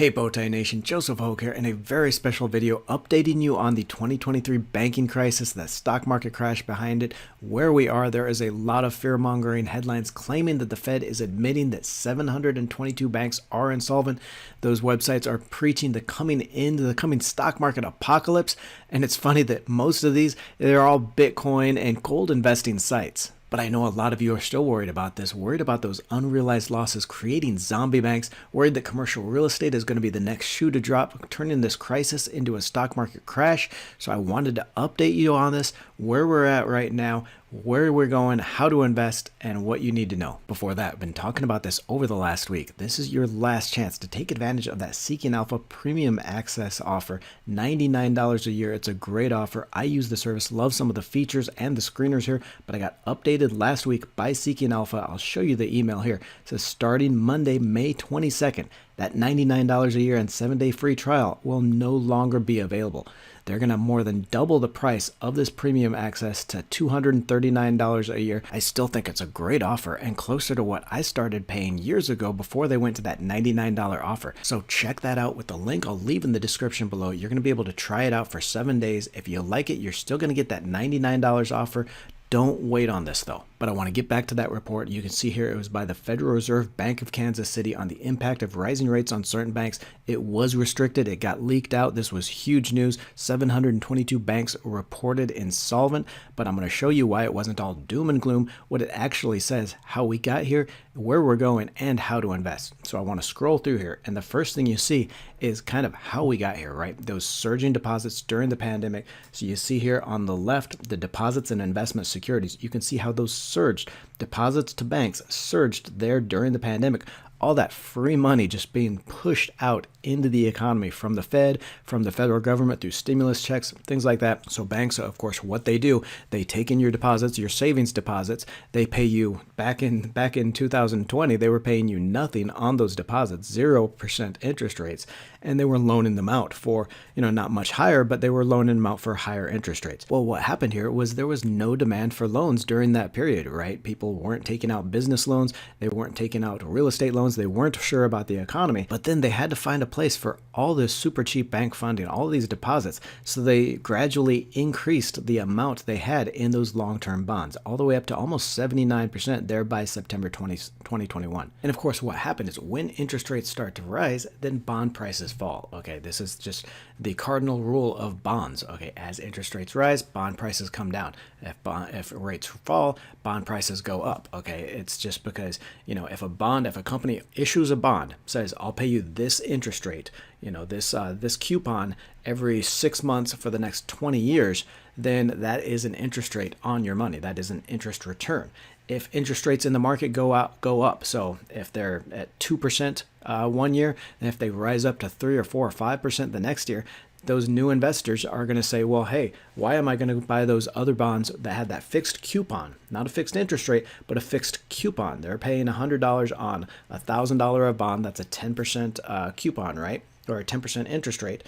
Hey Bowtie Nation, Joseph Hogue here in a very special video updating you on the 2023 banking crisis, the stock market crash behind it, where we are. There is a lot of fear-mongering headlines claiming that the Fed is admitting that 722 banks are insolvent. Those websites are preaching the coming stock market apocalypse, and it's funny that most of these, they're all Bitcoin and gold investing sites. But I know a lot of you are still worried about this, worried about those unrealized losses creating zombie banks, worried that commercial real estate is going to be the next shoe to drop, turning this crisis into a stock market crash. So I wanted to update you on this, where we're at right now, where we're going, how to invest, and what you need to know. Before that, I've been talking about this over the last week. This is your last chance to take advantage of that Seeking Alpha premium access offer, $99 a year. It's a great offer. I use the service, love some of the features and the screeners here, but I got updated last week by Seeking Alpha. I'll show you the email here. It says starting Monday, May 22nd, that $99 a year and 7-day free trial will no longer be available. They're going to more than double the price of this premium access to $239 a year. I still think it's a great offer and closer to what I started paying years ago before they went to that $99 offer. So check that out with the link I'll leave in the description below. You're going to be able to try it out for 7 days. If you like it, you're still going to get that $99 offer. Don't wait on this though. But I want to get back to that report. You can see here it was by the Federal Reserve Bank of Kansas City on the impact of rising rates on certain banks. It was restricted. It got leaked out. This was huge news. 722 banks reported insolvent, but I'm going to show you why it wasn't all doom and gloom, what it actually says, how we got here, where we're going, and how to invest. So I want to scroll through here, and the first thing you see is kind of how we got here, right? Those surging deposits during the pandemic. So you see here on the left, the deposits and investment securities. You can see how those surged. Deposits to banks surged there during the pandemic. All that free money just being pushed out into the economy from the Fed, from the federal government through stimulus checks, things like that. So banks, of course, what they do, they take in your deposits, your savings deposits. They pay you back in 2020, they were paying you nothing on those deposits, 0% interest rates, and they were loaning them out for, not much higher, but they were loaning them out for higher interest rates. Well, what happened here was there was no demand for loans during that period, right? People weren't taking out business loans, they weren't taking out real estate loans. They weren't sure about the economy, but then they had to find a place for all this super cheap bank funding, all these deposits. So they gradually increased the amount they had in those long-term bonds, all the way up to almost 79% there by September 2021. And of course, what happened is when interest rates start to rise, then bond prices fall. Okay, this is just the cardinal rule of bonds. Okay, as interest rates rise, bond prices come down. If rates fall, bond prices go up. Okay, it's just because, if a company issues a bond, says, I'll pay you this interest rate, this coupon every 6 months for the next 20 years, then that is an interest rate on your money. That is an interest return. If interest rates in the market go up, so if they're at 2% 1 year, and if they rise up to 3 or 4 or 5% the next year, those new investors are going to say, well, hey, why am I going to buy those other bonds that had that fixed coupon, not a fixed interest rate, but a fixed coupon? They're paying $100 on $1,000 a bond. That's a 10% coupon, right? Or a 10% interest rate.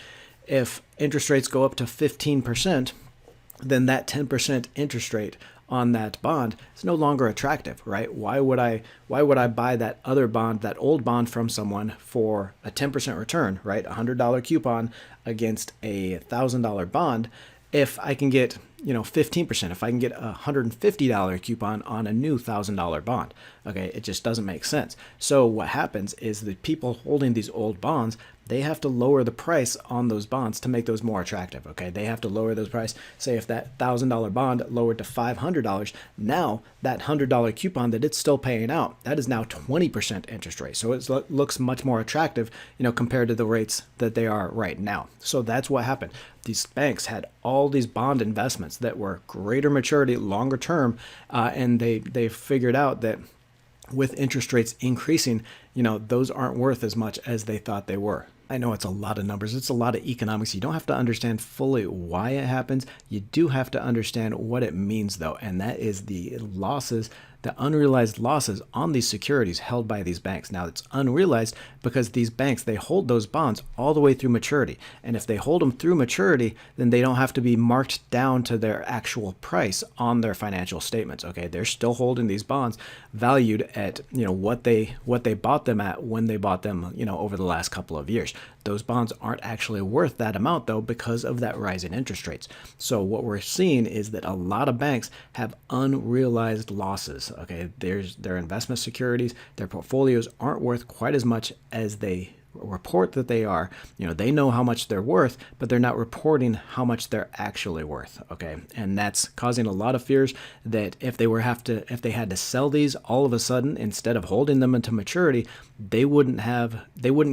If interest rates go up to 15%, then that 10% interest rate on that bond is no longer attractive, right? Why would I buy that other bond, that old bond from someone for a 10% return, right? $100 coupon against a $1,000 bond if I can get, 15%, if I can get a $150 coupon on a new $1,000 bond. Okay, it just doesn't make sense. So what happens is the people holding these old bonds, they have to lower the price on those bonds to make those more attractive. Okay, they have to lower those price. Say if that $1,000 bond lowered to $500, now that $100 coupon that it's still paying out, that is now 20% interest rate. So it looks much more attractive, compared to the rates that they are right now. So that's what happened. These banks had all these bond investments that were greater maturity, longer term, and they figured out that with interest rates increasing, those aren't worth as much as they thought they were. I know it's a lot of numbers. It's a lot of economics. You don't have to understand fully why it happens. You do have to understand what it means, though, and that is the losses the unrealized losses on these securities held by these banks. Now, it's unrealized because these banks, they hold those bonds all the way through maturity. And if they hold them through maturity, then they don't have to be marked down to their actual price on their financial statements. Okay, they're still holding these bonds valued at what they bought them at when they bought them over the last couple of years. Those bonds aren't actually worth that amount though because of that rise in interest rates. So what we're seeing is that a lot of banks have unrealized losses. Okay, their investment securities, their portfolios aren't worth quite as much as they report that they are. They know how much they're worth, but they're not reporting how much they're actually worth. Okay, and that's causing a lot of fears that if they had to sell these all of a sudden instead of holding them into maturity, they wouldn't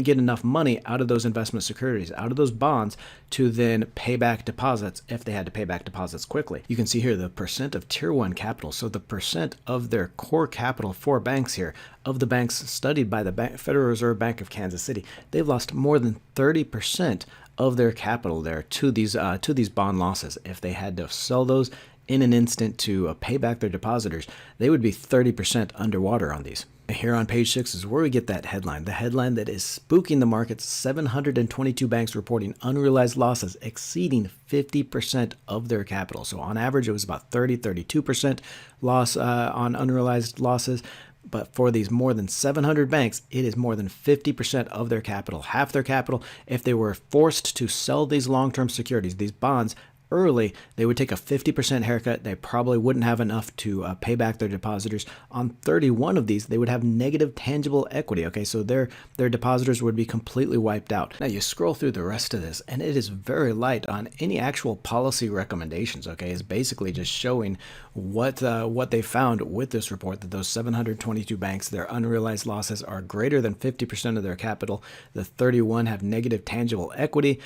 get enough money out of those investment securities, out of those bonds, to then pay back deposits if they had to pay back deposits quickly. You can see here the percent of Tier 1 capital, so the percent of their core capital for banks here, of the banks studied by the Federal Reserve Bank of Kansas City, they've lost more than 30% of their capital there to these bond losses. If they had to sell those in an instant to pay back their depositors, they would be 30% underwater on these. Here on page 6 is where we get that headline. The headline that is spooking the markets: 722 banks reporting unrealized losses exceeding 50% of their capital. So on average, it was about 32% loss on unrealized losses. But for these more than 700 banks, it is more than 50% of their capital, half their capital. If they were forced to sell these long-term securities, these bonds, early, they would take a 50% haircut. They probably wouldn't have enough to pay back their depositors. On 31 of these, they would have negative tangible equity. Okay, so their depositors would be completely wiped out. Now you scroll through the rest of this, and it is very light on any actual policy recommendations. Okay, it's basically just showing what they found with this report, that those 722 banks, their unrealized losses are greater than 50% of their capital. The 31 have negative tangible equity.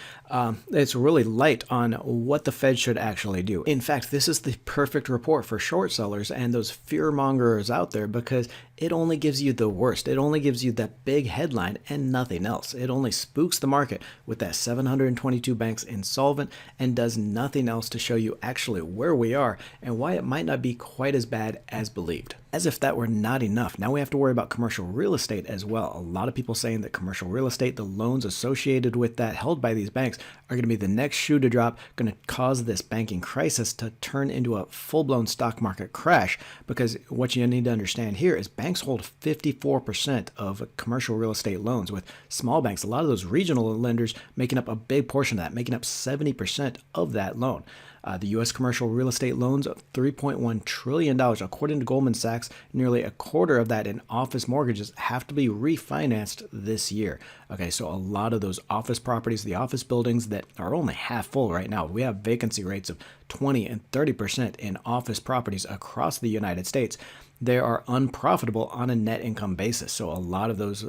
It's really light on what the Fed should actually do. In fact, this is the perfect report for short sellers and those fear mongers out there, because it only gives you the worst. It only gives you that big headline and nothing else. It only spooks the market with that 722 banks insolvent and does nothing else to show you actually where we are and why it might not be quite as bad as believed. As if that were not enough, now we have to worry about commercial real estate as well. A lot of people saying that commercial real estate, the loans associated with that held by these banks, are going to be the next shoe to drop, going to cause this banking crisis to turn into a full-blown stock market crash. Because what you need to understand here is banks hold 54% of commercial real estate loans, with small banks, a lot of those regional lenders, making up a big portion of that, making up 70% of that loan. The U.S. commercial real estate loans of $3.1 trillion. According to Goldman Sachs, nearly a quarter of that in office mortgages have to be refinanced this year. Okay, so a lot of those office properties, the office buildings that are only half full right now, we have vacancy rates of 20 and 30% in office properties across the United States. They are unprofitable on a net income basis. So a lot of those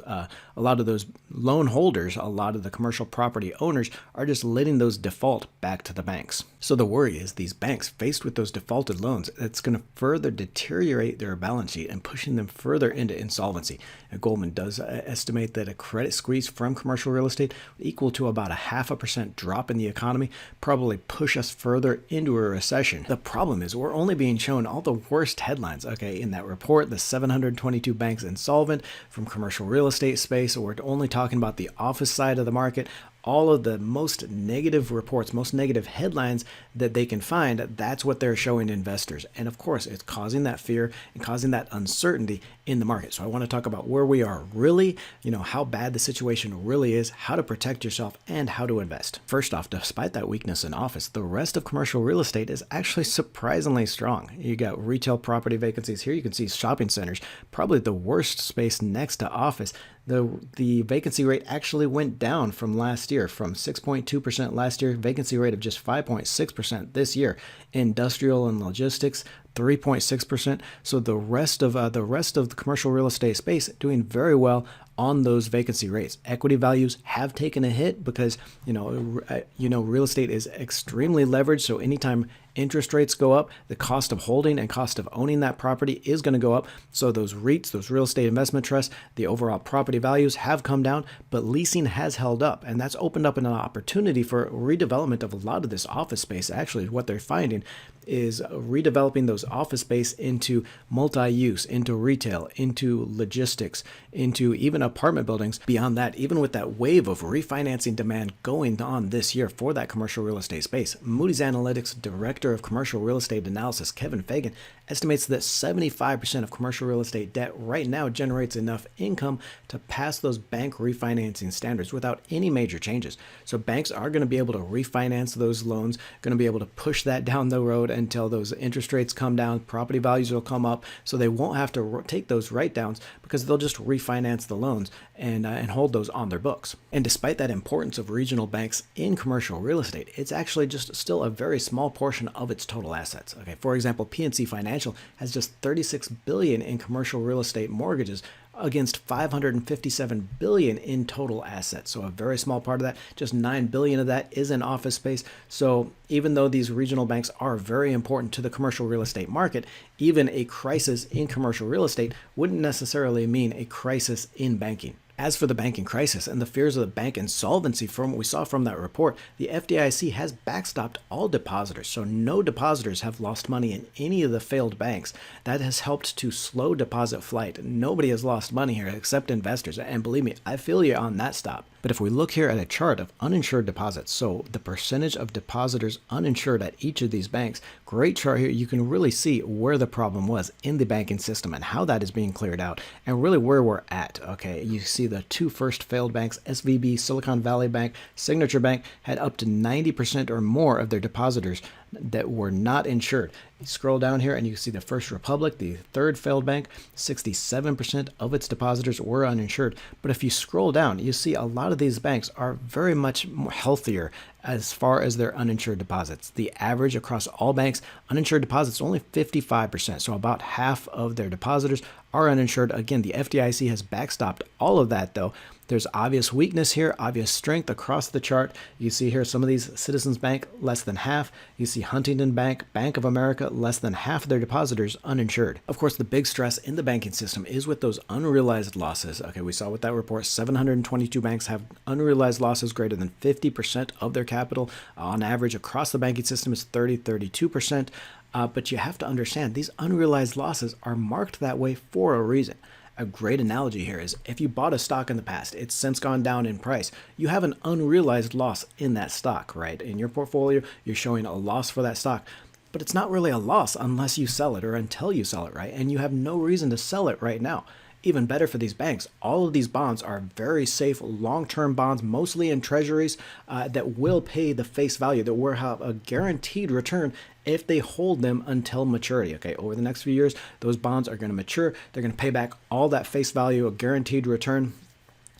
loan holders, a lot of the commercial property owners are just letting those default back to the banks. So the worry is these banks, faced with those defaulted loans, it's going to further deteriorate their balance sheet and pushing them further into insolvency. And Goldman does estimate that a credit squeeze from commercial real estate equal to about a 0.5% drop in the economy, probably push us further into a recession. The problem is we're only being shown all the worst headlines, okay, in that report, the 722 banks insolvent from commercial real estate space, or we're only talking about the office side of the market. All of the most negative reports, most negative headlines that they can find, that's what they're showing investors. And of course, it's causing that fear and causing that uncertainty in the market. So I want to talk about where we are really, how bad the situation really is, how to protect yourself, and how to invest. First off, despite that weakness in office, the rest of commercial real estate is actually surprisingly strong. You got retail property vacancies here. You can see shopping centers, probably the worst space next to office. The vacancy rate actually went down from last year, from 6.2% last year, vacancy rate of just 5.6% this year. Industrial and logistics, 3.6%. So the rest of the commercial real estate space doing very well on those vacancy rates. Equity values have taken a hit because real estate is extremely leveraged. So anytime interest rates go up, the cost of holding and cost of owning that property is going to go up. So those REITs, those real estate investment trusts, the overall property values have come down, but leasing has held up. And that's opened up an opportunity for redevelopment of a lot of this office space. Actually, what they're finding is redeveloping those office space into multi-use, into retail, into logistics, into even apartment buildings. Beyond that, even with that wave of refinancing demand going on this year for that commercial real estate space, Moody's Analytics Director of Commercial Real Estate Analysis, Kevin Fagan, estimates that 75% of commercial real estate debt right now generates enough income to pass those bank refinancing standards without any major changes. So banks are going to be able to refinance those loans, going to be able to push that down the road until those interest rates come down, property values will come up, so they won't have to take those write-downs because they'll just refinance the loans and hold those on their books. And despite that importance of regional banks in commercial real estate, it's actually just still a very small portion of its total assets. Okay, for example, PNC Financial has just $36 billion in commercial real estate mortgages against $557 billion in total assets. So a very small part of that, just $9 billion of that is in office space. So even though these regional banks are very important to the commercial real estate market, even a crisis in commercial real estate wouldn't necessarily mean a crisis in banking. As for the banking crisis and the fears of the bank insolvency from what we saw from that report, the FDIC has backstopped all depositors, so no depositors have lost money in any of the failed banks. That has helped to slow deposit flight. Nobody has lost money here except investors, and believe me, I feel you on that stop. But if we look here at a chart of uninsured deposits, so the percentage of depositors uninsured at each of these banks, great chart here, you can really see where the problem was in the banking system and how that is being cleared out and really where we're at. Okay, you see the two first failed banks, SVB, Silicon Valley Bank, Signature Bank, had up to 90% or more of their depositors that were not insured. You scroll down here and you see the First Republic, the third failed bank, 67% of its depositors were uninsured. But if you scroll down, you see a lot of these banks are very much more healthier as far as their uninsured deposits. The average across all banks, uninsured deposits only 55%. So about half of their depositors are uninsured. Again, the FDIC has backstopped all of that though. There's obvious weakness here, obvious strength across the chart. You see here some of these, Citizens Bank, less than half. You see Huntington Bank, Bank of America, less than half of their depositors uninsured. Of course, the big stress in the banking system is with those unrealized losses. Okay, we saw with that report, 722 banks have unrealized losses greater than 50% of their capital. On average, across the banking system is 32%. But you have to understand, these unrealized losses are marked that way for a reason. A great analogy here is if you bought a stock in the past, it's since gone down in price, you have an unrealized loss in that stock, right? In your portfolio, you're showing a loss for that stock, but it's not really a loss unless you sell it or until you sell it, right? And you have no reason to sell it right now. Even better for these banks, all of these bonds are very safe long-term bonds, mostly in treasuries that will pay the face value, that will have a guaranteed return if they hold them until maturity. Okay, over the next few years, those bonds are going to mature. They're going to pay back all that face value, a guaranteed return.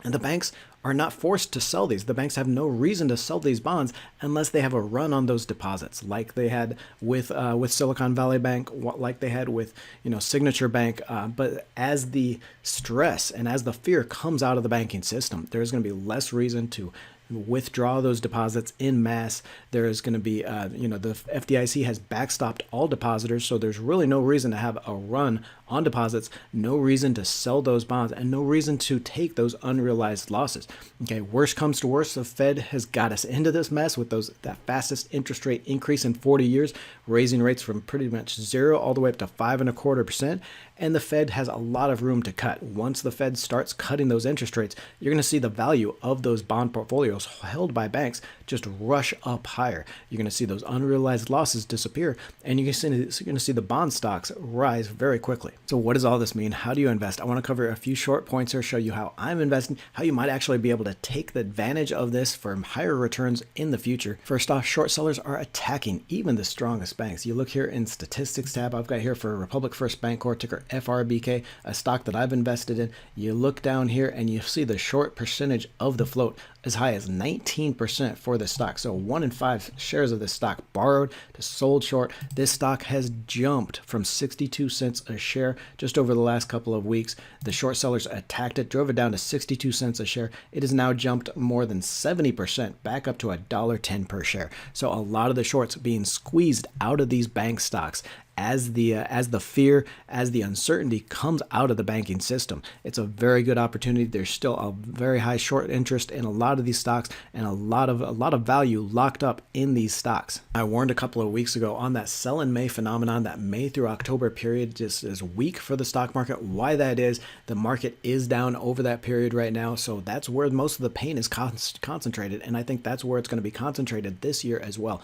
And the banks are not forced to sell these. The banks have no reason to sell these bonds unless they have a run on those deposits, like they had with Silicon Valley Bank, like they had with Signature Bank. But as the stress and as the fear comes out of the banking system, there's going to be less reason to withdraw those deposits in mass. There is going to be, the FDIC has backstopped all depositors, so there's really no reason to have a run on deposits, no reason to sell those bonds, and no reason to take those unrealized losses. Okay, worst comes to worst, the Fed has got us into this mess with that fastest interest rate increase in 40 years, raising rates from pretty much zero all the way up to 5.25%. And the Fed has a lot of room to cut. Once the Fed starts cutting those interest rates, you're going to see the value of those bond portfolios held by banks just rush up higher. You're going to see those unrealized losses disappear, and you're going to see the bond stocks rise very quickly. So what does all this mean? How do you invest? I want to cover a few short points here, show you how I'm investing, how you might actually be able to take the advantage of this for higher returns in the future. First off, short sellers are attacking even the strongest banks. You look here in statistics tab, I've got here for Republic First Bancorp, ticker FRBK, a stock that I've invested in. You look down here and you see the short percentage of the float as high as 19% for this stock. So 1 in 5 shares of this stock borrowed to sold short. This stock has jumped from 62 cents a share just over the last couple of weeks. The short sellers attacked it, drove it down to 62 cents a share. It has now jumped more than 70% back up to $1.10 per share. So a lot of the shorts being squeezed out of these bank stocks as the fear, as the uncertainty comes out of the banking system. It's a very good opportunity. There's still a very high short interest in a lot of these stocks and a lot of value locked up in these stocks. I warned a couple of weeks ago on that sell in May phenomenon. That May through October period just is weak for the stock market. Why that is, the market is down over that period right now, so that's where most of the pain is concentrated, and I think that's where it's going to be concentrated this year as well.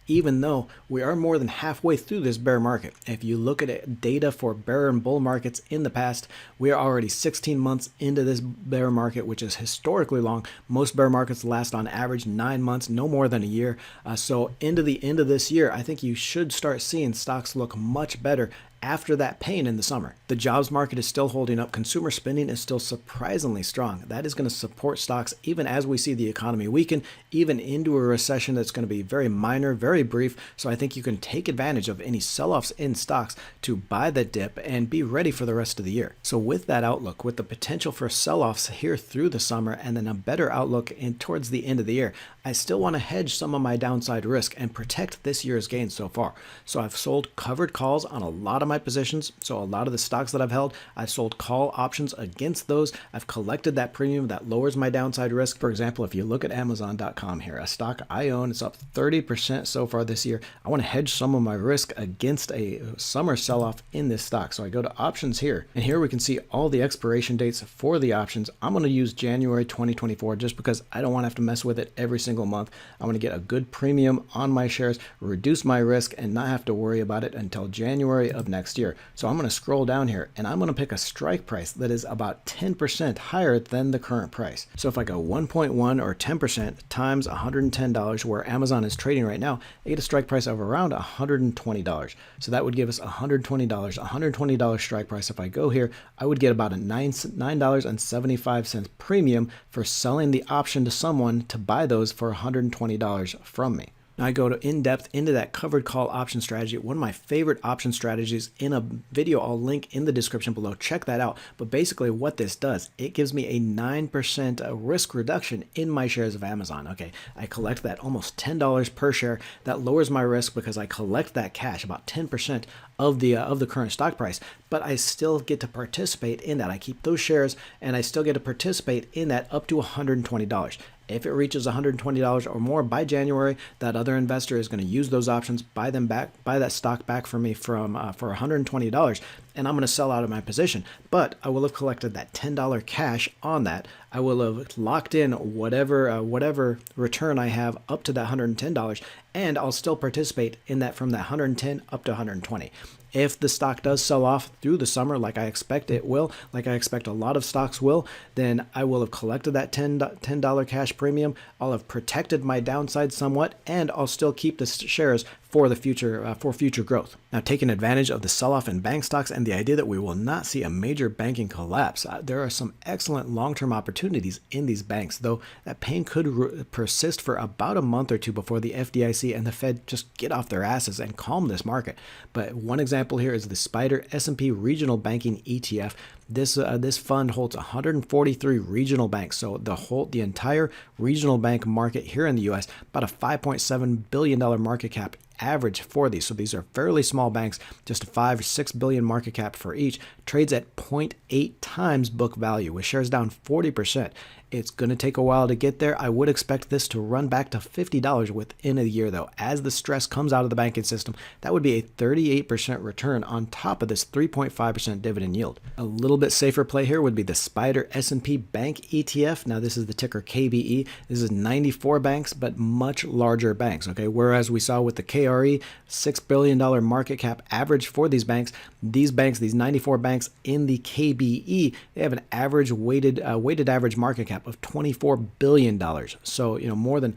Even though we are more than halfway through this bear market. If you look at it, data for bear and bull markets in the past, we are already 16 months into this bear market, which is historically long. Most bear markets last on average 9 months, no more than a year. So into the end of this year, I think you should start seeing stocks look much better after that pain in the summer. The jobs market is still holding up. Consumer spending is still surprisingly strong. That is going to support stocks even as we see the economy weaken, even into a recession that's going to be very minor, very brief. So I think you can take advantage of any sell-offs in stocks to buy the dip and be ready for the rest of the year. So with that outlook, with the potential for sell-offs here through the summer and then a better outlook towards the end of the year, I still want to hedge some of my downside risk and protect this year's gains so far. So I've sold covered calls on a lot of my positions. So a lot of the stocks that I've held, I've sold call options against those. I've collected that premium that lowers my downside risk. For example, if you look at Amazon.com here, a stock I own, it's up 30% so far this year. I want to hedge some of my risk against a summer sell-off in this stock. So I go to options here, and here we can see all the expiration dates for the options. I'm going to use January 2024 just because I don't want to have to mess with it every single month. I want to get a good premium on my shares, reduce my risk, and not have to worry about it until January of next year. So I'm going to scroll down here and I'm going to pick a strike price that is about 10% higher than the current price. So if I go 1.1 or 10% times $110 where Amazon is trading right now, I get a strike price of around $120. So that would give us $120 strike price. If I go here, I would get about a $9.75 premium for selling the option to someone to buy those for $120 from me. Now I go to in-depth into that covered call option strategy, one of my favorite option strategies in a video I'll link in the description below. Check that out. But basically what this does, it gives me a 9% risk reduction in my shares of Amazon. Okay, I collect that almost $10 per share. That lowers my risk because I collect that cash, about 10% of the current stock price, but I still get to participate in that. I keep those shares and I still get to participate in that up to $120. If it reaches $120 or more by January, that other investor is going to use those options, buy that stock back for me for $120, and I'm going to sell out of my position. But I will have collected that $10 cash on that. I will have locked in whatever return I have up to that $110, and I'll still participate in that from that $110 up to $120. If the stock does sell off through the summer, like I expect it will, like I expect a lot of stocks will, then I will have collected that $10 cash premium. I'll have protected my downside somewhat, and I'll still keep the shares for the future, for future growth. Now, taking advantage of the sell-off in bank stocks and the idea that we will not see a major banking collapse, there are some excellent long-term opportunities in these banks, though that pain could persist for about a month or two before the FDIC and the Fed just get off their asses and calm this market. But one example here is the SPDR S&P Regional Banking ETF. This fund holds 143 regional banks, so the entire regional bank market here in the U.S., about a $5.7 billion market cap average for these. So these are fairly small banks, just a 5 or 6 billion market cap for each, trades at 0.8 times book value with shares down 40%. It's going to take a while to get there. I would expect this to run back to $50 within a year, though. As the stress comes out of the banking system, that would be a 38% return on top of this 3.5% dividend yield. A little bit safer play here would be the SPDR S&P Bank ETF. Now, this is the ticker KBE. This is 94 banks, but much larger banks, okay? Whereas we saw with the KRE, $6 billion market cap average for these 94 banks in the KBE, they have an average weighted average market cap cap of $24 billion. So, more than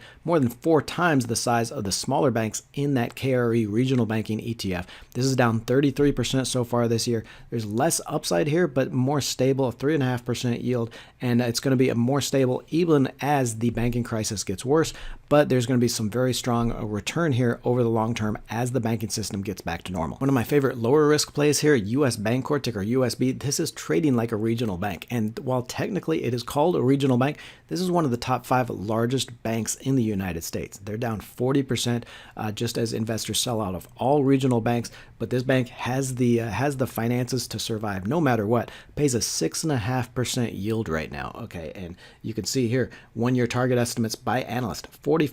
4 times the size of the smaller banks in that KRE regional banking ETF. This is down 33% so far this year. There's less upside here, but more stable, a 3.5% yield, and it's going to be a more stable even as the banking crisis gets worse. But there's going to be some very strong return here over the long term as the banking system gets back to normal. One of my favorite lower risk plays here, US Bancorp, ticker USB. This is trading like a regional bank. And while technically it is called a regional bank, this is one of the top 5 largest banks in the United States. They're down 40% just as investors sell out of all regional banks. But this bank has the finances to survive no matter what. Pays a 6.5% yield right now. Okay, and you can see here 1-year target estimates by analyst, $44.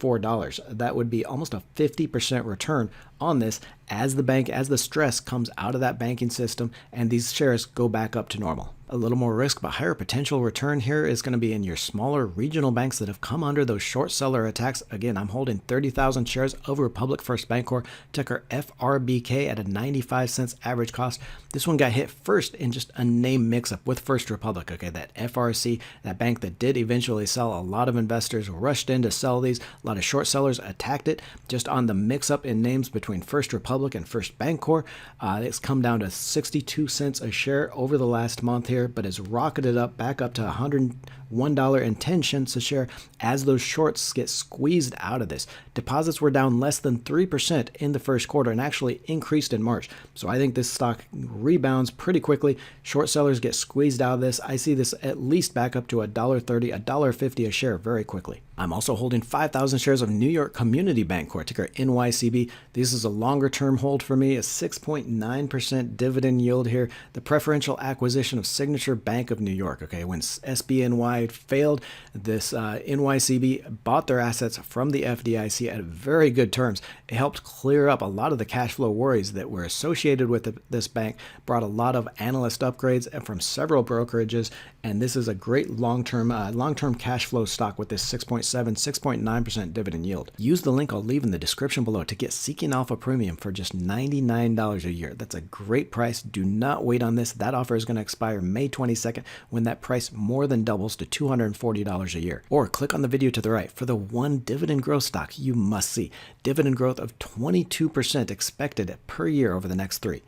That would be almost a 50% return on this as the stress comes out of that banking system and these shares go back up to normal. A little more risk, but higher potential return here is going to be in your smaller regional banks that have come under those short seller attacks. Again, I'm holding 30,000 shares of Republic First Bancorp, ticker FRBK at a 95 cents average cost. This one got hit first in just a name mix-up with First Republic. Okay, that FRC, that bank that did eventually sell. A lot of investors rushed in to sell these. A lot of short sellers attacked it just on the mix-up in names between First Republic and First Bancorp. It's come down to 62 cents a share over the last month here, but has rocketed up back up to $101.10 a share as those shorts get squeezed out of this. Deposits were down less than 3% in the first quarter and actually increased in March. So I think this stock rebounds pretty quickly. Short sellers get squeezed out of this. I see this at least back up to $1.30, $1.50 a share very quickly. I'm also holding 5,000 shares of New York Community Bancorp, ticker NYCB. This is a longer term hold for me, a 6.9% dividend yield here. The preferential acquisition of Signature Bank of New York. Okay, when SBNY failed, this NYCB bought their assets from the FDIC at very good terms. It helped clear up a lot of the cash flow worries that were associated with this bank, brought a lot of analyst upgrades from several brokerages, and this is a great long-term cash flow stock with this 6.9% dividend yield. Use the link I'll leave in the description below to get Seeking Alpha Premium for just $99 a year. That's a great price. Do not wait on this. That offer is going to expire May 22nd when that price more than doubles to $240 a year. Or click on the video to the right for the one dividend growth stock you must see. Dividend growth of 22% expected per year over the next 3.